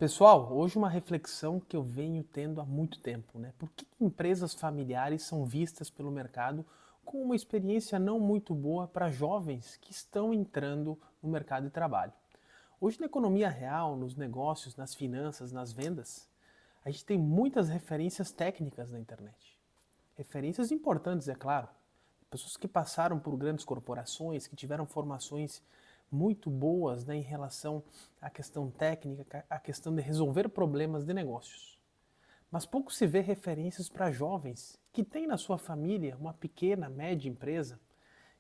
Pessoal, hoje uma reflexão que eu venho tendo há muito tempo, né? Por que empresas familiares são vistas pelo mercado como uma experiência não muito boa para jovens que estão entrando no mercado de trabalho? Hoje, na economia real, nos negócios, nas finanças, nas vendas, a gente tem muitas referências técnicas na internet. Referências importantes, é claro. Pessoas que passaram por grandes corporações, que tiveram formações muito boas, né, em relação à questão técnica, à questão de resolver problemas de negócios. Mas pouco se vê referências para jovens que têm na sua família uma pequena, média empresa.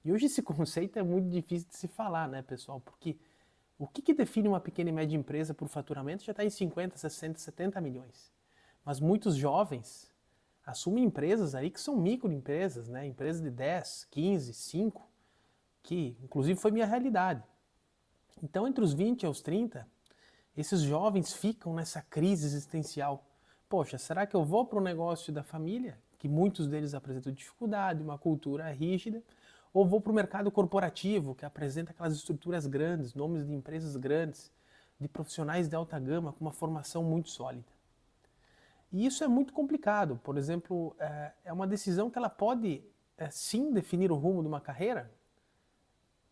E hoje esse conceito é muito difícil de se falar, né, pessoal? Porque o que define uma pequena e média empresa por faturamento já está em 50, 60, 70 milhões. Mas muitos jovens assumem empresas aí que são microempresas, né? Empresas de 10, 15, 5, que inclusive foi minha realidade. Então, entre os 20 e os 30, esses jovens ficam nessa crise existencial. Poxa, será que eu vou para o negócio da família, que muitos deles apresentam dificuldade, uma cultura rígida, ou vou para o mercado corporativo, que apresenta aquelas estruturas grandes, nomes de empresas grandes, de profissionais de alta gama com uma formação muito sólida? E isso é muito complicado. Por exemplo, é uma decisão que ela pode sim definir o rumo de uma carreira,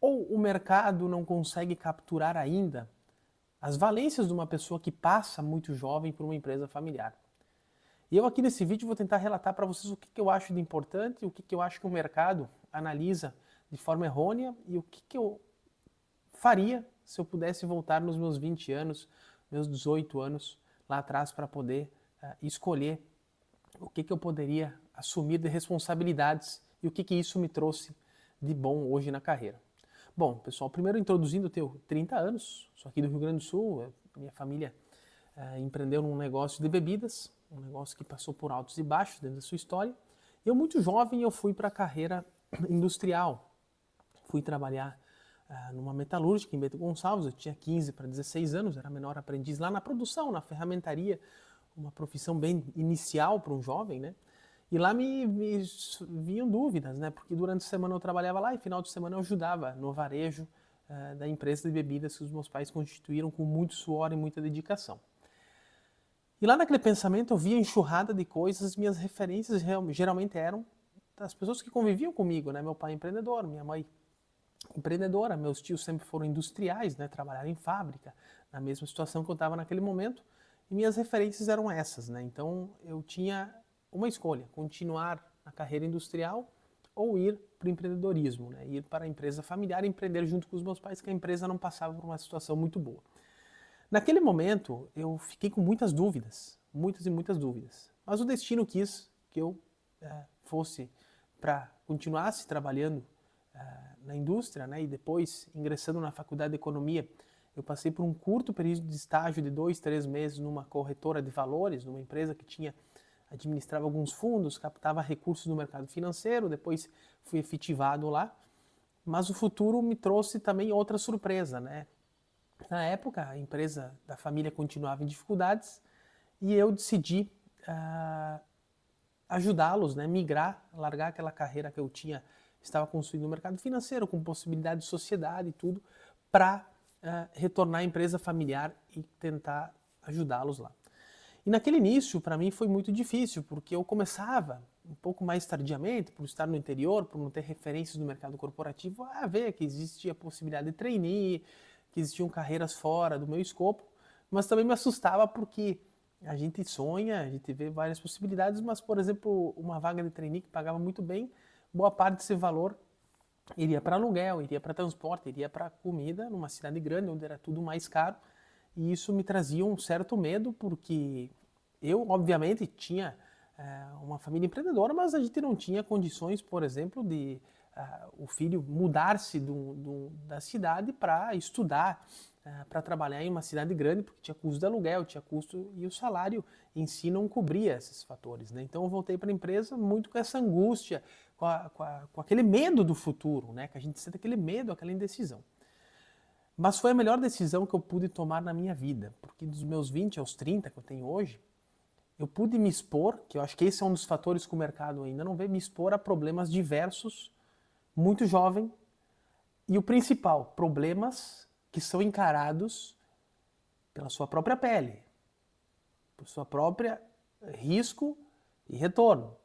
ou o mercado não consegue capturar ainda as valências de uma pessoa que passa muito jovem por uma empresa familiar. E eu aqui nesse vídeo vou tentar relatar para vocês o que eu acho de importante, o que eu acho que o mercado analisa de forma errônea e o que eu faria se eu pudesse voltar nos meus 20 anos, meus 18 anos lá atrás para poder escolher o que eu poderia assumir de responsabilidades e o que isso me trouxe de bom hoje na carreira. Bom, pessoal, primeiro introduzindo, eu tenho 30 anos, sou aqui do Rio Grande do Sul, minha família empreendeu num negócio de bebidas, um negócio que passou por altos e baixos dentro da sua história. Eu, muito jovem, eu fui para a carreira industrial, fui trabalhar numa metalúrgica em Bento Gonçalves, eu tinha 15 para 16 anos, era menor aprendiz lá na produção, na ferramentaria, uma profissão bem inicial para um jovem, né? E lá me vinham dúvidas, né? Porque durante a semana eu trabalhava lá e final de semana eu ajudava no varejo da empresa de bebidas que os meus pais constituíram com muito suor e muita dedicação. E lá naquele pensamento eu via enxurrada de coisas, minhas referências geralmente eram das pessoas que conviviam comigo, né? Meu pai empreendedor, minha mãe empreendedora, meus tios sempre foram industriais, né? Trabalharam em fábrica, na mesma situação que eu estava naquele momento. E minhas referências eram essas, né? Então eu tinha uma escolha, continuar na carreira industrial ou ir para o empreendedorismo, né? Ir para a empresa familiar e empreender junto com os meus pais, que a empresa não passava por uma situação muito boa. Naquele momento eu fiquei com muitas dúvidas, muitas e muitas dúvidas. Mas o destino quis que eu fosse para continuasse trabalhando na indústria, né? E depois ingressando na faculdade de economia. Eu passei por um curto período de estágio de 2, 3 meses numa corretora de valores, numa empresa que administrava alguns fundos, captava recursos no mercado financeiro, depois fui efetivado lá. Mas o futuro me trouxe também outra surpresa, né? Na época, a empresa da família continuava em dificuldades e eu decidi ajudá-los, né? Migrar, largar aquela carreira que eu estava construindo no mercado financeiro, com possibilidade de sociedade e tudo, para retornar à empresa familiar e tentar ajudá-los lá. E naquele início, para mim, foi muito difícil, porque eu começava, um pouco mais tardiamente, por estar no interior, por não ter referências no mercado corporativo, a ver que existia a possibilidade de trainee, que existiam carreiras fora do meu escopo, mas também me assustava porque a gente sonha, a gente vê várias possibilidades, mas, por exemplo, uma vaga de trainee que pagava muito bem, boa parte desse valor iria para aluguel, iria para transporte, iria para comida numa cidade grande onde era tudo mais caro. E isso me trazia um certo medo, porque eu, obviamente, tinha uma família empreendedora, mas a gente não tinha condições, por exemplo, de o filho mudar-se da cidade para estudar, para trabalhar em uma cidade grande, porque tinha custo de aluguel, tinha custo, e o salário em si não cobria esses fatores, né? Então eu voltei para a empresa muito com essa angústia, com aquele medo do futuro, né? Que a gente sente aquele medo, aquela indecisão. Mas foi a melhor decisão que eu pude tomar na minha vida, porque dos meus 20 aos 30 que eu tenho hoje, eu pude me expor, que eu acho que esse é um dos fatores que o mercado ainda não vê, me expor a problemas diversos, muito jovem, e o principal, problemas que são encarados pela sua própria pele, por sua própria risco e retorno.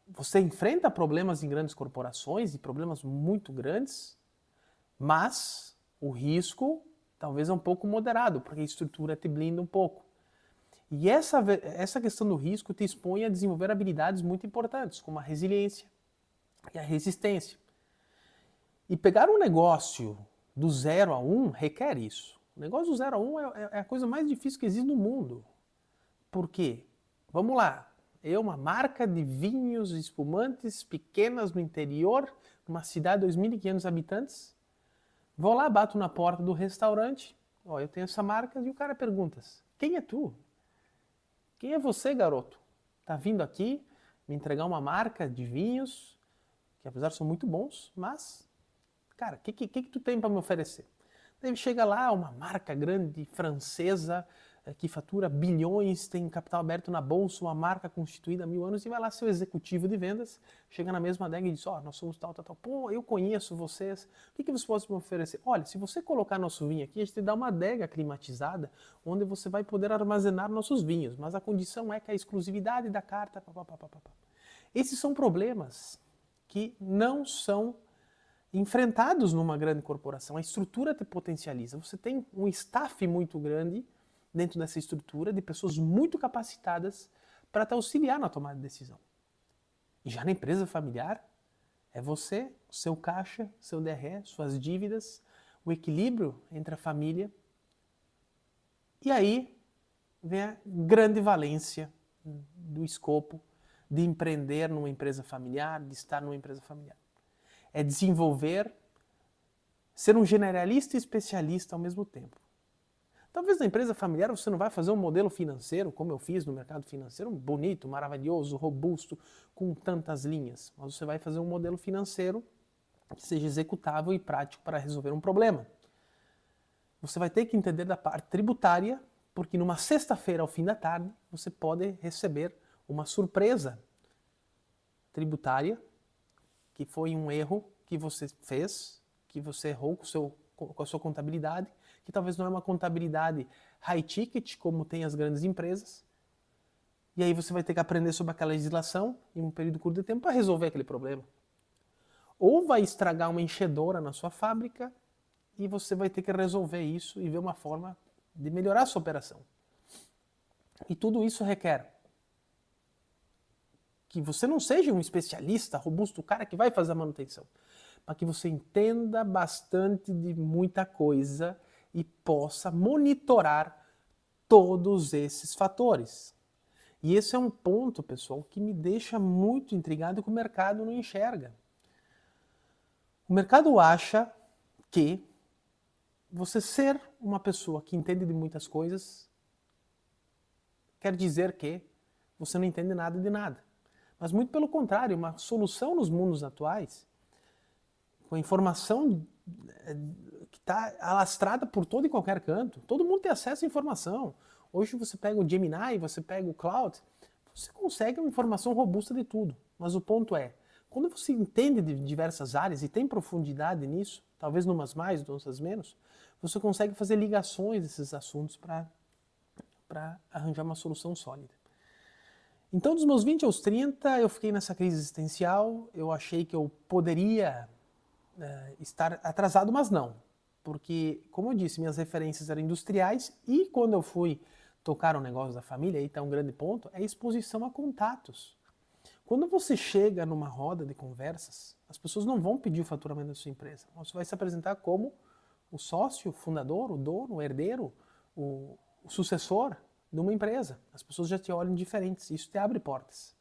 Você enfrenta problemas em grandes corporações e problemas muito grandes, mas o risco talvez é um pouco moderado, porque a estrutura te blinda um pouco. E essa questão do risco te expõe a desenvolver habilidades muito importantes, como a resiliência e a resistência. E pegar um negócio do 0 a 1 requer isso. O negócio do 0 a 1 é a coisa mais difícil que existe no mundo. Por quê? Vamos lá. Uma marca de vinhos espumantes pequenas no interior, numa cidade de 2.500 habitantes. Vou lá, bato na porta do restaurante. Eu tenho essa marca e o cara pergunta: quem é tu? Quem é você, garoto? Tá vindo aqui me entregar uma marca de vinhos, que apesar de são muito bons, mas, cara, o que tu tem para me oferecer? Daí chega lá uma marca grande, francesa, que fatura bilhões, tem capital aberto na bolsa, uma marca constituída há 1000 anos, e vai lá seu executivo de vendas, chega na mesma adega e diz: nós somos tal. Pô, eu conheço vocês, o que você pode me oferecer? Olha, se você colocar nosso vinho aqui, a gente dá uma adega climatizada, onde você vai poder armazenar nossos vinhos, mas a condição é que a exclusividade da carta... Esses são problemas que não são enfrentados numa grande corporação. A estrutura te potencializa. Você tem um staff muito grande dentro dessa estrutura de pessoas muito capacitadas para te auxiliar na tomada de decisão. E já na empresa familiar, é você, seu caixa, seu DRE, suas dívidas, o equilíbrio entre a família. E aí vem a grande valência do escopo de empreender numa empresa familiar, de estar numa empresa familiar. É desenvolver, ser um generalista e especialista ao mesmo tempo. Talvez na empresa familiar você não vai fazer um modelo financeiro, como eu fiz no mercado financeiro, bonito, maravilhoso, robusto, com tantas linhas. Mas você vai fazer um modelo financeiro que seja executável e prático para resolver um problema. Você vai ter que entender da parte tributária, porque numa sexta-feira ao fim da tarde, você pode receber uma surpresa tributária, que foi um erro que você fez, que você errou com a sua contabilidade, que talvez não é uma contabilidade high ticket, como tem as grandes empresas. E aí você vai ter que aprender sobre aquela legislação em um período curto de tempo para resolver aquele problema. Ou vai estragar uma enchedora na sua fábrica e você vai ter que resolver isso e ver uma forma de melhorar a sua operação. E tudo isso requer que você não seja um especialista robusto, o cara que vai fazer a manutenção, mas que você entenda bastante de muita coisa e possa monitorar todos esses fatores. E esse é um ponto, pessoal, que me deixa muito intrigado, que o mercado não enxerga. O mercado acha que você ser uma pessoa que entende de muitas coisas quer dizer que você não entende nada de nada. Mas muito pelo contrário, uma solução nos mundos atuais, com a informação que está alastrada por todo e qualquer canto, todo mundo tem acesso à informação. Hoje você pega o Gemini, você pega o Cloud, você consegue uma informação robusta de tudo. Mas o ponto é, quando você entende de diversas áreas e tem profundidade nisso, talvez numas mais, outras menos, você consegue fazer ligações desses assuntos para arranjar uma solução sólida. Então, dos meus 20 aos 30, eu fiquei nessa crise existencial, eu achei que eu poderia estar atrasado, mas não. Porque, como eu disse, minhas referências eram industriais e quando eu fui tocar o negócio da família, aí está um grande ponto, é a exposição a contatos. Quando você chega numa roda de conversas, as pessoas não vão pedir o faturamento da sua empresa. Você vai se apresentar como o sócio, o fundador, o dono, o herdeiro, o sucessor de uma empresa. As pessoas já te olham diferentes, isso te abre portas.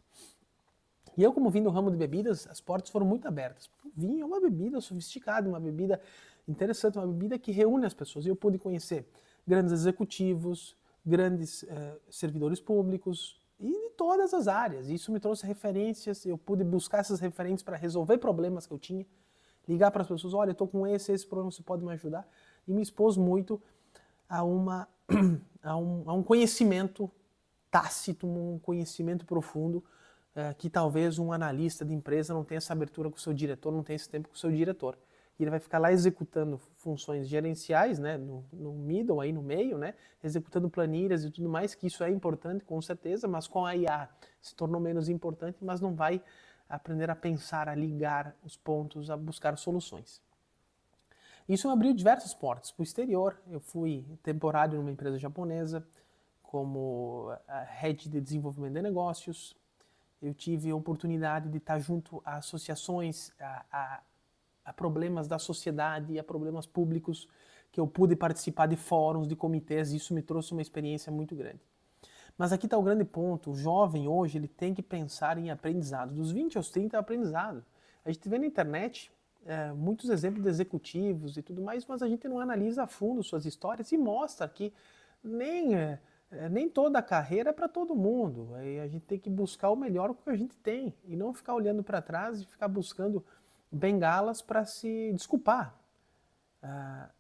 E eu, como vim do ramo de bebidas, as portas foram muito abertas. O vinho é uma bebida sofisticada, uma bebida interessante, uma bebida que reúne as pessoas. E eu pude conhecer grandes executivos, grandes servidores públicos e de todas as áreas. Isso me trouxe referências, eu pude buscar essas referências para resolver problemas que eu tinha, ligar para as pessoas: olha, eu estou com esse problema, você pode me ajudar? E me expôs muito a um conhecimento tácito, um conhecimento profundo, que talvez um analista de empresa não tenha essa abertura com o seu diretor, não tenha esse tempo com o seu diretor. e ele vai ficar lá executando funções gerenciais, né, no middle, aí no meio, né, executando planilhas e tudo mais, que isso é importante com certeza, mas com a IA se tornou menos importante, mas não vai aprender a pensar, a ligar os pontos, a buscar soluções. Isso abriu diversas portas para o exterior. Eu fui temporário numa empresa japonesa, como head de desenvolvimento de negócios. Eu tive a oportunidade de estar junto a associações, a problemas da sociedade, a problemas públicos, que eu pude participar de fóruns, de comitês, e isso me trouxe uma experiência muito grande. Mas aqui está o grande ponto, o jovem hoje ele tem que pensar em aprendizado, dos 20 aos 30 é aprendizado. A gente vê na internet muitos exemplos de executivos e tudo mais, mas a gente não analisa a fundo suas histórias e mostra que nem toda a carreira é para todo mundo. Aí a gente tem que buscar o melhor que a gente tem e não ficar olhando para trás e ficar buscando bengalas para se desculpar. A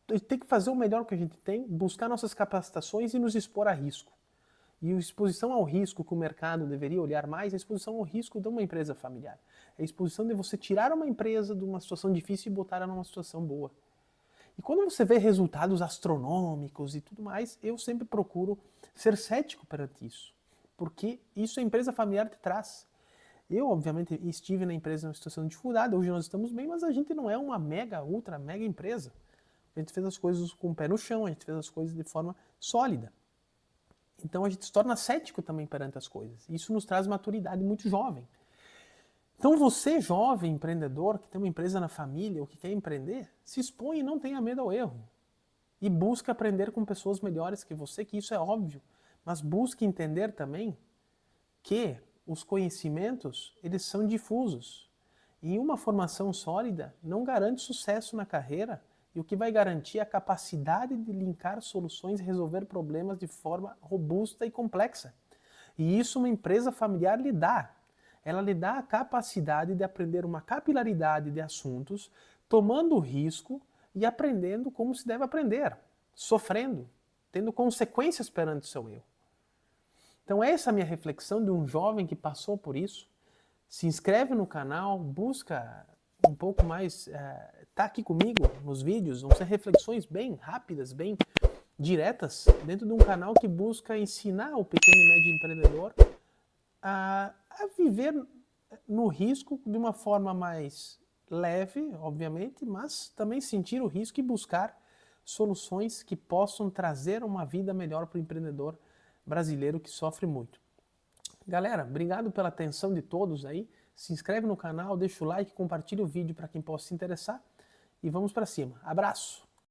gente tem que fazer o melhor que a gente tem, buscar nossas capacitações e nos expor a risco. E a exposição ao risco que o mercado deveria olhar mais é a exposição ao risco de uma empresa familiar. É a exposição de você tirar uma empresa de uma situação difícil e botar ela numa situação boa. E quando você vê resultados astronômicos e tudo mais, eu sempre procuro ser cético perante isso. Porque isso a empresa familiar te traz. Eu, obviamente, estive na empresa numa situação de dificuldade, hoje nós estamos bem, mas a gente não é uma mega, ultra, mega empresa. A gente fez as coisas com o pé no chão, a gente fez as coisas de forma sólida. Então a gente se torna cético também perante as coisas. Isso nos traz maturidade muito jovem. Então você, jovem empreendedor, que tem uma empresa na família ou que quer empreender, se expõe e não tenha medo ao erro. E busque aprender com pessoas melhores que você, que isso é óbvio. Mas busque entender também que os conhecimentos, eles são difusos. E uma formação sólida não garante sucesso na carreira, e o que vai garantir é a capacidade de linkar soluções e resolver problemas de forma robusta e complexa. E isso uma empresa familiar lhe dá. Ela lhe dá a capacidade de aprender uma capilaridade de assuntos, tomando risco e aprendendo como se deve aprender, sofrendo, tendo consequências perante o seu erro. Então essa é a minha reflexão de um jovem que passou por isso. Se inscreve no canal, busca um pouco mais, tá aqui comigo nos vídeos, vão ser reflexões bem rápidas, bem diretas, dentro de um canal que busca ensinar o pequeno e médio empreendedor a viver no risco de uma forma mais leve, obviamente, mas também sentir o risco e buscar soluções que possam trazer uma vida melhor para o empreendedor brasileiro que sofre muito. Galera, obrigado pela atenção de todos aí. Se inscreve no canal, deixa o like, compartilha o vídeo para quem possa se interessar e vamos para cima. Abraço!